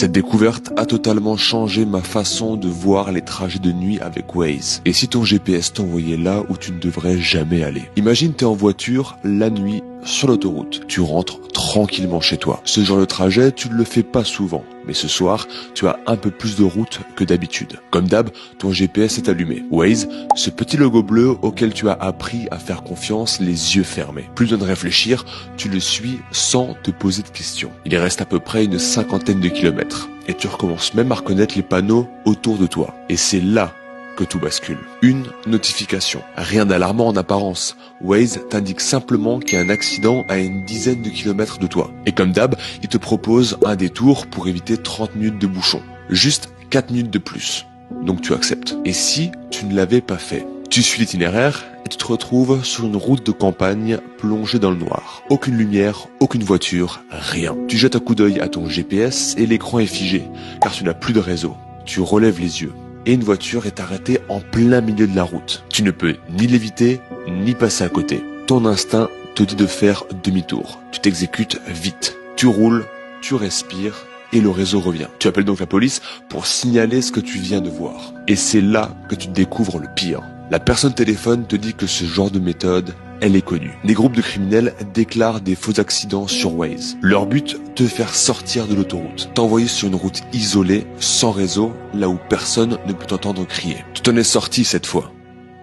Cette découverte a totalement changé ma façon de voir les trajets de nuit avec Waze. Et si ton GPS t'envoyait là où tu ne devrais jamais aller? Imagine t'es en voiture la nuit sur l'autoroute. Tu rentres tranquillement chez toi. Ce genre de trajet, tu ne le fais pas souvent. Mais ce soir, tu as un peu plus de route que d'habitude. Comme d'hab, ton GPS est allumé. Waze, ce petit logo bleu auquel tu as appris à faire confiance les yeux fermés. Plus besoin de réfléchir, tu le suis sans te poser de questions. Il reste à peu près une 50aine de kilomètres. Et tu recommences même à reconnaître les panneaux autour de toi. Et c'est là que tout bascule. Une notification. Rien d'alarmant en apparence. Waze t'indique simplement qu'il y a un accident à une dizaine de kilomètres de toi. Et comme d'hab, il te propose un détour pour éviter 30 minutes de bouchon. Juste 4 minutes de plus. Donc tu acceptes. Et si tu ne l'avais pas fait? Tu suis l'itinéraire et tu te retrouves sur une route de campagne plongée dans le noir. Aucune lumière, aucune voiture, rien. Tu jettes un coup d'œil à ton GPS et l'écran est figé, car tu n'as plus de réseau. Tu relèves les yeux. Et une voiture est arrêtée en plein milieu de la route. Tu ne peux ni l'éviter, ni passer à côté. Ton instinct te dit de faire demi-tour. Tu t'exécutes vite. Tu roules, tu respires et le réseau revient. Tu appelles donc la police pour signaler ce que tu viens de voir. Et c'est là que tu découvres le pire. La personne téléphone te dit que ce genre de méthode, elle est connue. Des groupes de criminels déclarent des faux accidents sur Waze. Leur but, te faire sortir de l'autoroute. T'envoyer sur une route isolée, sans réseau, là où personne ne peut t'entendre crier. Tu t'en es sorti cette fois.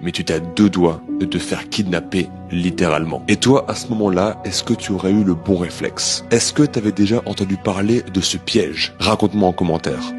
Mais tu t'es à deux doigts de te faire kidnapper, littéralement. Et toi, à ce moment-là, est-ce que tu aurais eu le bon réflexe? Est-ce que tu avais déjà entendu parler de ce piège? Raconte-moi en commentaire.